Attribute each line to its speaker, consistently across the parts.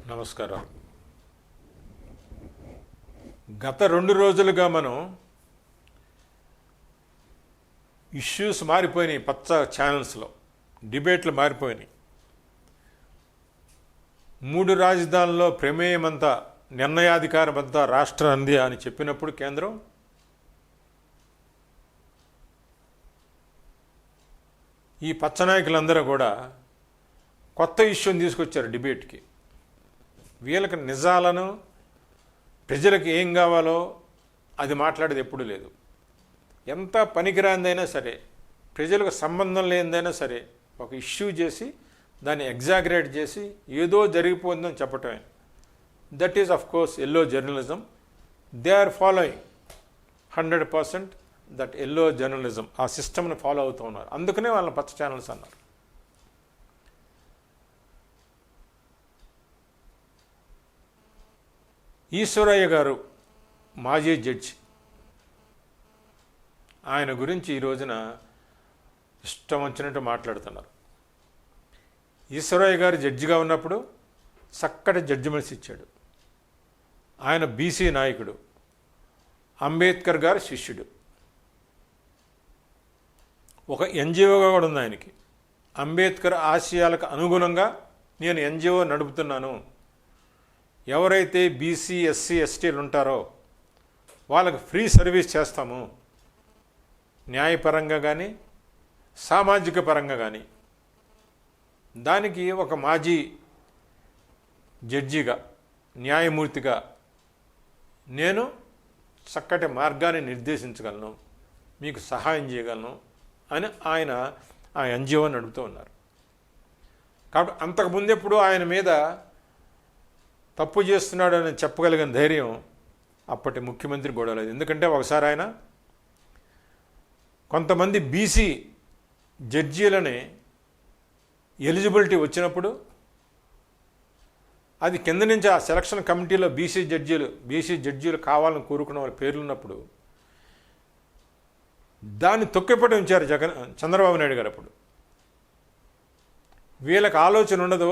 Speaker 1: నమస్కారం. గత 2 రోజులుగా మనం ఇష్యూస్ మారిపోయినాయి. పచ్చ ఛానల్స్లో డిబేట్లు మారిపోయినాయి. 3 రాజధానుల్లో ప్రమేయమంతా నిర్ణయాధికారమంతా రాష్ట్రం అంది అని చెప్పినప్పుడు కేంద్రం ఈ పచ్చనాయకులందరూ కూడా కొత్త ఇష్యూని తీసుకొచ్చారు డిబేట్కి. వీళ్ళకి నిజాలను ప్రజలకు ఏం కావాలో అది మాట్లాడేది ఎప్పుడు లేదు. ఎంత పనికిరాందైనా సరే, ప్రజలకు సంబంధం లేనిదైనా సరే ఒక ఇష్యూ చేసి దాన్ని ఎగ్జాగరేట్ చేసి ఏదో జరిగిపోతుందని చెప్పటమే. That is of course yellow journalism. They are following 100% that yellow journalism. ఆ సిస్టమ్ని ఫాలో అవుతూ ఉన్నారు. అందుకనే వాళ్ళని పచ్చ ఛానల్స్ అన్నారు. ఈశ్వరయ్య గారు మాజీ జడ్జి, ఆయన గురించి ఈ రోజున ఇష్టం వచ్చినట్టు మాట్లాడుతున్నారు. ఈశ్వరయ్య గారు జడ్జిగా ఉన్నప్పుడు చక్కటి జడ్జిమెంట్స్ ఇచ్చాడు. ఆయన బీసీ నాయకుడు, అంబేద్కర్ గారు శిష్యుడు, ఒక ఎన్జిఓగా కూడా ఉంది ఆయనకి. అంబేద్కర్ ఆశయాలకు అనుగుణంగా నేను ఎన్జిఓ నడుపుతున్నాను, ఎవరైతే బీసీ ఎస్సీ ఎస్టీలు ఉంటారో వాళ్ళకి ఫ్రీ సర్వీస్ చేస్తాము, న్యాయపరంగా కానీ సామాజిక పరంగా కానీ. దానికి ఒక మాజీ జడ్జిగా, న్యాయమూర్తిగా నేను చక్కటి మార్గాన్ని నిర్దేశించగలను, మీకు సహాయం చేయగలను అని ఆయన ఆ ఎన్జిఓ నడుపుతూ ఉన్నారు. కాబట్టి అంతకుముందెప్పుడు ఆయన మీద తప్పు చేస్తున్నాడు అని చెప్పగలిగిన ధైర్యం అప్పటి ముఖ్యమంత్రి కూడా లేదు. ఎందుకంటే ఒకసారి ఆయన కొంతమంది బీసీ జడ్జీలని ఎలిజిబిలిటీ వచ్చినప్పుడు అది కింద నుంచి ఆ సెలక్షన్ కమిటీలో బీసీ జడ్జీలు కావాలని కోరుకున్న వాళ్ళ పేర్లు ఉన్నప్పుడు దాన్ని తొక్కిపట్టి ఉంచారు చంద్రబాబు నాయుడు గారు. అప్పుడు వీళ్ళకి ఆలోచన ఉండదు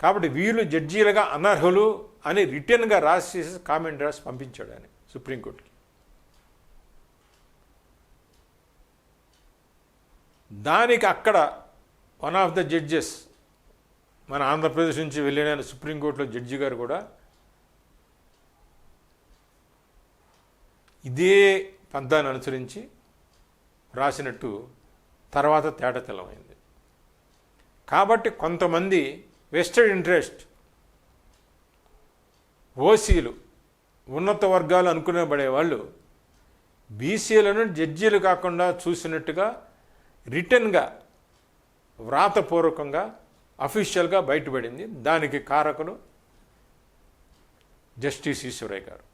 Speaker 1: కాబట్టి వీళ్ళు జడ్జీలుగా అనర్హులు అని రిటర్న్గా రాసి కామెంట్ రాసి పంపించాడు ఆయన సుప్రీంకోర్టుకి. దానికి అక్కడ వన్ ఆఫ్ ద జడ్జెస్, మన ఆంధ్రప్రదేశ్ నుంచి వెళ్ళిన సుప్రీంకోర్టులో జడ్జి గారు కూడా ఇదే పంతాన్ని అనుసరించి రాసినట్టు తర్వాత తేటతెల్లమైంది. కాబట్టి కొంతమంది వెస్టెడ్ ఇంట్రెస్ట్, ఓసీలు, ఉన్నత వర్గాలు అనుకునేబడేవాళ్ళు బీసీలను జడ్జీలు కాకుండా చూసినట్టుగా రిటర్న్గా వ్రాతపూర్వకంగా అఫీషియల్గా బయటపడింది. దానికి కారకులు జస్టిస్ ఈశ్వరయ్య గారు.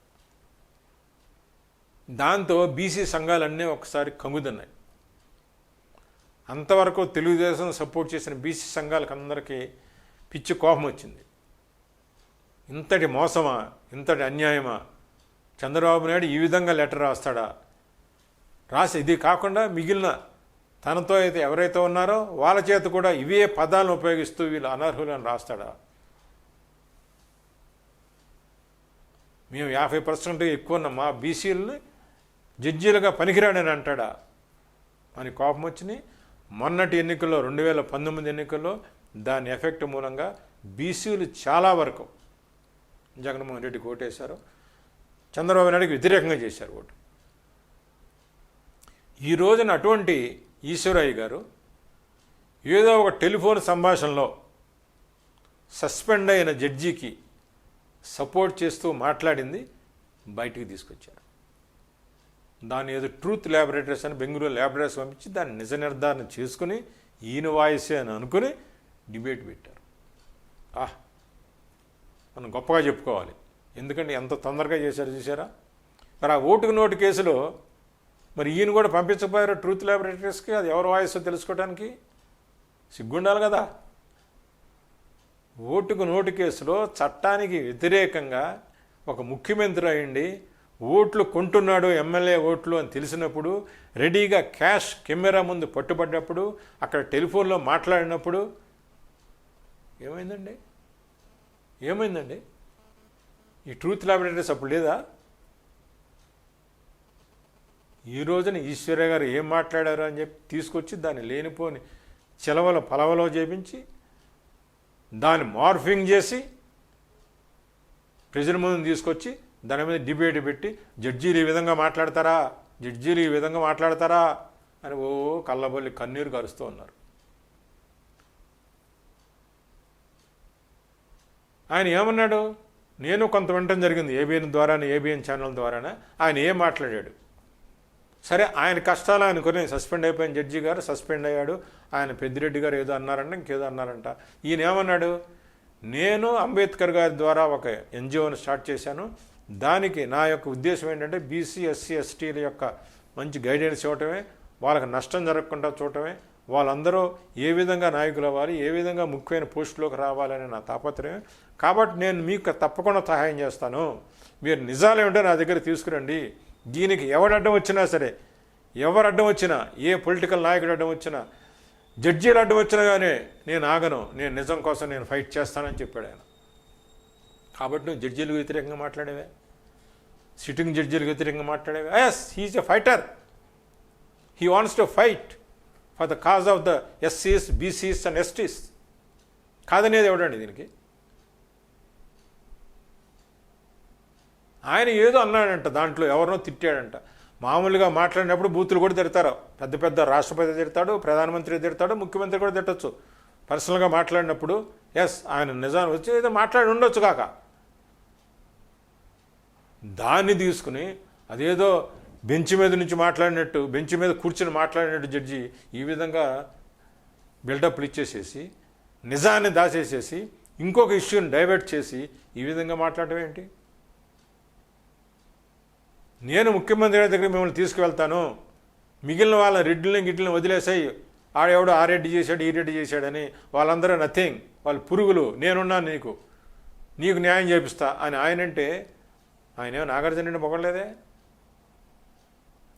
Speaker 1: దాంతో బీసీ సంఘాలన్నీ ఒకసారి కంగుదన్నాయి. అంతవరకు తెలుగుదేశం సపోర్ట్ చేసిన బీసీ సంఘాలకు అందరికీ పిచ్చి కోపం వచ్చింది. ఇంతటి మోసమా, ఇంతటి అన్యాయమా, చంద్రబాబు నాయుడు ఈ విధంగా లెటర్ రాస్తాడా, రాసి ఇది కాకుండా మిగిలిన తనతో అయితే ఎవరైతే ఉన్నారో వాళ్ళ చేత కూడా ఇవే పదాలను ఉపయోగిస్తూ వీళ్ళు అనర్హులను రాస్తాడా, మేము 50% ఎక్కువ ఉన్న మా బీసీలని జడ్జీలుగా పనికిరాడని అంటాడా అని కోపం వచ్చినాయి. మొన్నటి ఎన్నికల్లో 2019 ఎన్నికల్లో దాని ఎఫెక్ట్ మూలంగా బీసీలు చాలా వరకు జగన్మోహన్ రెడ్డికి ఓటేశారు, చంద్రబాబు నాయుడికి వ్యతిరేకంగా చేశారు ఓటు. ఈ రోజున అటువంటి ఈశ్వరయ్య గారు ఏదో ఒక టెలిఫోన్ సంభాషణలో సస్పెండ్ అయిన జడ్జికి సపోర్ట్ చేస్తూ మాట్లాడింది బయటికి తీసుకొచ్చారు. దాన్ని ఏదో ట్రూత్ ల్యాబొరేటరీస్ అని బెంగళూరు ల్యాబొరేటరీస్ పంపించి దాన్ని నిజ నిర్ధారణ చేసుకుని ఈయన వాయిసే అని అనుకుని డిబేట్ పెట్టారు. మనం గొప్పగా చెప్పుకోవాలి. ఎందుకంటే ఎంత తొందరగా చేశారు చూసారా. మరి ఆ ఓటుకు నోటు కేసులో మరి ఈయన కూడా పంపించకపోయారు ట్రూత్ ల్యాబొరేటరీస్కి. అది ఎవరి వాయిసో తెలుసుకోవడానికి సిగ్గుండాలి కదా. ఓటుకు నోటు కేసులో చట్టానికి వ్యతిరేకంగా ఒక ముఖ్యమంత్రి అయ్యండి ఓట్లు కొంటున్నాడు, ఎమ్మెల్యే ఓట్లు అని తెలిసినప్పుడు, రెడీగా క్యాష్ కెమెరా ముందు పట్టుబడ్డప్పుడు, అక్కడ టెలిఫోన్లో మాట్లాడినప్పుడు ఏమైందండి? ఏమైందండి? ఈ ట్రూత్ ల్యాబొరేటరీస్ అప్పుడు లేదా? ఈ రోజున ఈశ్వర్య గారు ఏం మాట్లాడారు అని చెప్పి తీసుకొచ్చి దాన్ని లేనిపోని చిలవలో పలవలో చేపించి దాన్ని మార్ఫింగ్ చేసి ప్రజల ముందు తీసుకొచ్చి దాని మీద డిబేట్ పెట్టి జడ్జీలు ఈ విధంగా మాట్లాడతారా అని ఓ కళ్ళబొల్లి కన్నీరు కరుస్తూ ఉన్నారు. ఆయన ఏమన్నాడు? నేను కొంత వినటం జరిగింది ఏబిఎన్ ఛానల్ ద్వారానే. ఆయన ఏం మాట్లాడాడు? సరే, ఆయన కష్టాలు ఆయన కొన్ని సస్పెండ్ అయిపోయిన జడ్జి గారు సస్పెండ్ అయ్యాడు. ఆయన పెద్దిరెడ్డి గారు ఏదో అన్నారంట, ఇంకేదో అన్నారంట. ఈయన ఏమన్నాడు? నేను అంబేద్కర్ గారి ద్వారా ఒక ఎన్జిఓని స్టార్ట్ చేశాను. దానికి నా యొక్క ఉద్దేశం ఏంటంటే బీసీ ఎస్సీ ఎస్టీల యొక్క మంచి గైడెన్స్ ఇవ్వటమే, వాళ్ళకి నష్టం జరగకుండా చూడటమే, వాళ్ళందరూ ఏ విధంగా నాయకులు అవ్వాలి, ఏ విధంగా ముఖ్యమైన పోస్టులోకి రావాలని నా తాపత్రయం. కాబట్టి నేను మీకు తప్పకుండా సహాయం చేస్తాను. మీరు నిజాలు ఏమిటో నా దగ్గర తీసుకురండి. దీనికి ఎవరు అడ్డం వచ్చినా సరే, ఎవరు అడ్డం వచ్చినా, ఏ పొలిటికల్ నాయకుడు అడ్డం వచ్చినా, జడ్జీలు అడ్డం వచ్చినా కానీ నేను ఆగను. నేను నిజం కోసం నేను ఫైట్ చేస్తానని చెప్పాడు ఆయన. కాబట్టి నువ్వు జడ్జీలకు వ్యతిరేకంగా మాట్లాడేవే, సిట్టింగ్ జడ్జీలకు వ్యతిరేకంగా మాట్లాడేవే. Yes, he's a fighter. He wants to fight for the cause of the ఎస్సీస్, బీసీస్ అండ్ ఎస్టీస్. కాదనేది ఎవడండి దీనికి? ఆయన ఏదో అన్నాడంట, దాంట్లో ఎవరినో తిట్టాడంట. మామూలుగా మాట్లాడినప్పుడు బూతులు కూడా తిడతారు. పెద్ద పెద్ద రాష్ట్రపతి తిడతాడు, ప్రధానమంత్రి తిడతాడు, ముఖ్యమంత్రి కూడా తిట్టచ్చు పర్సనల్గా మాట్లాడినప్పుడు. ఎస్, ఆయన నిజాన్ని వచ్చి ఏదో మాట్లాడి ఉండొచ్చు కాక, దాన్ని తీసుకుని అదేదో బెంచ్ మీద నుంచి మాట్లాడినట్టు, బెంచ్ మీద కూర్చుని మాట్లాడినట్టు జడ్జి ఈ విధంగా బిల్డప్లు ఇచ్చేసేసి, నిజాన్ని దాచేసేసి, ఇంకొక ఇష్యూని డైవర్ట్ చేసి ఈ విధంగా మాట్లాడటం ఏంటి? నేను ముఖ్యమంత్రి గారి దగ్గర మిమ్మల్ని తీసుకువెళ్తాను, మిగిలిన వాళ్ళ రెడ్డిని గిడ్లని వదిలేసాయి, ఆడెవడో ఆ రెడ్డి చేశాడు ఈ రెడ్డి చేశాడని, వాళ్ళందరూ నథింగ్, వాళ్ళు పురుగులు, నేనున్నాను, నీకు న్యాయం చేపిస్తా అని ఆయనంటే ఆయనేమో నాగార్జునుడిని పొగడలేదే.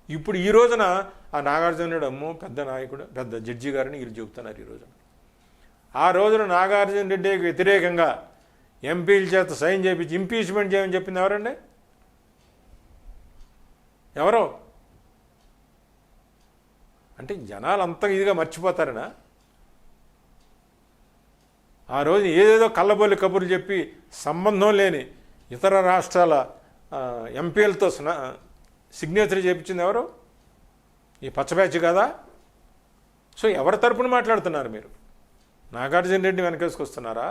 Speaker 1: ఇప్పుడు ఈ రోజున ఆ నాగార్జునుడు అమ్మో పెద్ద నాయకుడు, పెద్ద జడ్జి గారిని వీళ్ళు చెబుతున్నారు ఈ రోజున. ఆ రోజున నాగార్జున రెడ్డికి వ్యతిరేకంగా ఎంపీల చేత సైన్ చేయించి ఇంపీచ్మెంట్ చేయమని చెప్పింది ఎవరండి? ఎవరో? అంటే జనాలు అంత ఇదిగా మర్చిపోతారనా? ఆ రోజు ఏదేదో కళ్ళబొల్లి కబుర్లు చెప్పి సంబంధం లేని ఇతర రాష్ట్రాల ఎంపీలతో సిగ్నేచర్ చేయించింది ఎవరు? ఈ పచ్చబ్యాచ్ కదా. సో ఎవరి తరపున మాట్లాడుతున్నారు మీరు? నాగార్జున రెడ్డి వెనకేసుకొస్తున్నారా?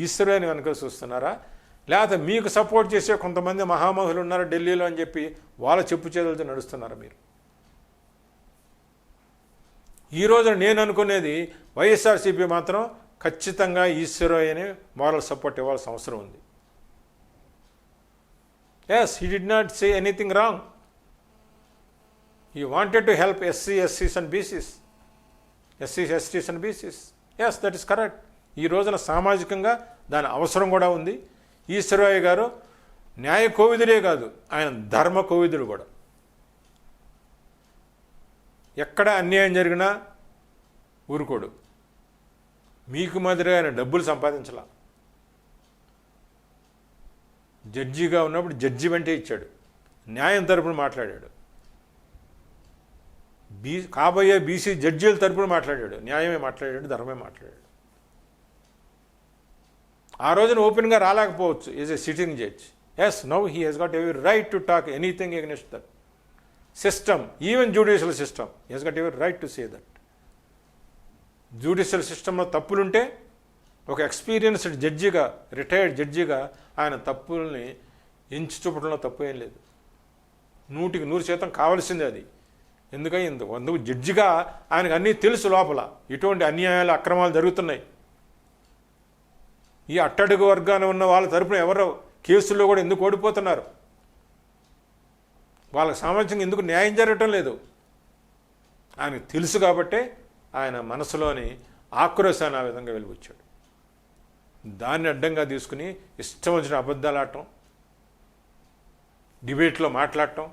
Speaker 1: ఈశ్వరుని వెనకేసుకొస్తున్నారా? లేకపోతే మీకు సపోర్ట్ చేసే కొంతమంది మహామహులు ఉన్నారు ఢిల్లీలో అని చెప్పి వాళ్ళ చెప్పు చేతులతో నడుస్తున్నారా మీరు? ఈ రోజున నేను అనుకునేది వైఎస్ఆర్సీపీ మాత్రం ఖచ్చితంగా ఈశ్వరయ్యని మోరల్ సపోర్ట్ ఇవ్వాల్సిన అవసరం ఉంది. Yes, he did not say anything wrong. He wanted to help SCs and BCs. Yes, that is correct. ఈ రోజున సామాజికంగా దాని అవసరం కూడా ఉంది. ఈశ్వరయ్య గారు న్యాయ కోవిదుడే కాదు, ఆయన ధర్మ కోవిదుడు కూడా. ఎక్కడ అన్యాయం జరిగినా ఊరుకోడు. మీకు మాదిరిగా ఆయన డబ్బులు సంపాదించాల. జడ్జిగా ఉన్నప్పుడు జడ్జి వెంటే ఇచ్చాడు, న్యాయం తరపున మాట్లాడాడు. కాబోయే బీసీ జడ్జీల తరపున మాట్లాడాడు, న్యాయమే మాట్లాడాడు, ధర్మమే మాట్లాడాడు. ఆ రోజున ఓపెన్గా రాలేకపోవచ్చు is a sitting judge. Yes, now he has got every right to talk anything against that system, even judicial system. He has got every right to say that. Judicial సిస్టంలో తప్పులుంటే ఒక ఎక్స్పీరియన్స్డ్ జడ్జిగా, రిటైర్డ్ జడ్జిగా ఆయన తప్పుల్ని ఎంచి చూపడంలో తప్పు ఏం లేదు. 100% కావాల్సిందే అది. ఎందుకు జడ్జిగా ఆయనకు అన్నీ తెలుసు, లోపల ఇటువంటి అన్యాయాలు అక్రమాలు జరుగుతున్నాయి. ఈ అట్టడుగు వర్గాన్ని ఉన్న వాళ్ళ తరపున ఎవరో కేసుల్లో కూడా ఎందుకు ఓడిపోతున్నారు, వాళ్ళకి సామాజికంగా ఎందుకు న్యాయం జరగటం లేదు, ఆయనకు తెలుసు. కాబట్టే ఆయన మనసులోని ఆక్రోశాన్ని ఆ విధంగా వెలిబుచ్చాడు. దాన్ని అడ్డంగా తీసుకుని ఇష్టం వచ్చిన అబద్ధాలు ఆడటం, డిబేట్లో మాట్లాడటం,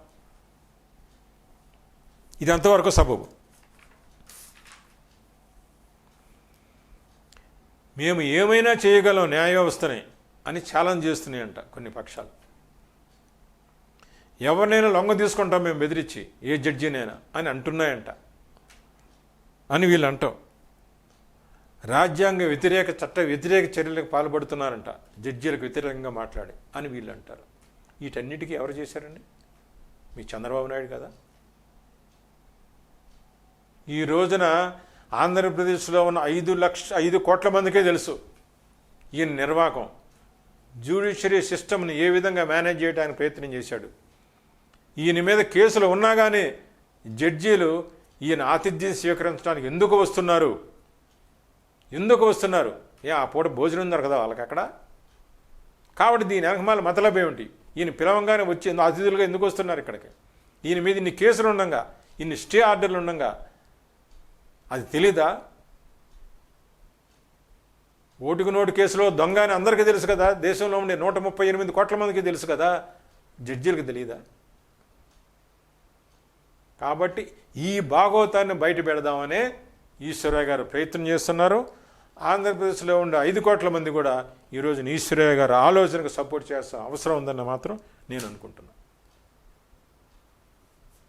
Speaker 1: ఇది అంతవరకు సబబు. మేము ఏమైనా చేయగలం న్యాయ వ్యవస్థని, అని ఛాలెంజ్ చేస్తున్నాయంట కొన్ని పక్షాలు. ఎవరినైనా లొంగ తీసుకుంటాం మేము బెదిరించి, ఏ జడ్జినైనా అని అంటున్నాయంట అని వీళ్ళు అంటాం. రాజ్యాంగ వ్యతిరేక చట్ట వ్యతిరేక చర్యలకు పాల్పడుతున్నారంట జడ్జీలకు వ్యతిరేకంగా మాట్లాడి అని వీళ్ళు అంటారు. వీటన్నిటికీ ఎవరు చేశారండి? మీ చంద్రబాబు నాయుడు కదా. ఈ రోజున ఆంధ్రప్రదేశ్లో ఉన్న 5 కోట్ల మందికే తెలుసు ఈయన నిర్వాహకం, జ్యుడిషియరీ సిస్టమ్ని ఏ విధంగా మేనేజ్ చేయడానికి ప్రయత్నం చేశాడు. ఈయన మీద కేసులు ఉన్నా కానీ జడ్జీలు ఈయన ఆతిథ్యం స్వీకరించడానికి ఎందుకు వస్తున్నారు? ఆ పూట భోజనం దొరకదా వాళ్ళకి అక్కడ? కాబట్టి దీని వెనకమాల మతలబ్ ఏమిటి? ఈయన పిలవంగానే వచ్చి అతిథులుగా ఎందుకు వస్తున్నారు ఇక్కడికి? ఈయన మీద ఇన్ని కేసులు ఉండగా, ఇన్ని స్టే ఆర్డర్లు ఉండగా అది తెలీదా? ఓటుకు నోటు కేసులో దొంగ అని అందరికీ తెలుసు కదా, దేశంలో ఉండే 138 కోట్ల మందికి తెలుసు కదా, జడ్జీలకు తెలియదా? కాబట్టి ఈ భాగవతాన్ని బయట పెడదామనే ఈశ్వరయ్య గారు ప్రయత్నం చేస్తున్నారు. ఆంధ్రప్రదేశ్లో ఉండే 5 కోట్ల మంది కూడా ఈరోజు ఈశ్వరయ్య గారు ఆలోచనకు సపోర్ట్ చేస్తా అవసరం ఉందని మాత్రం నేను అనుకుంటున్నాను.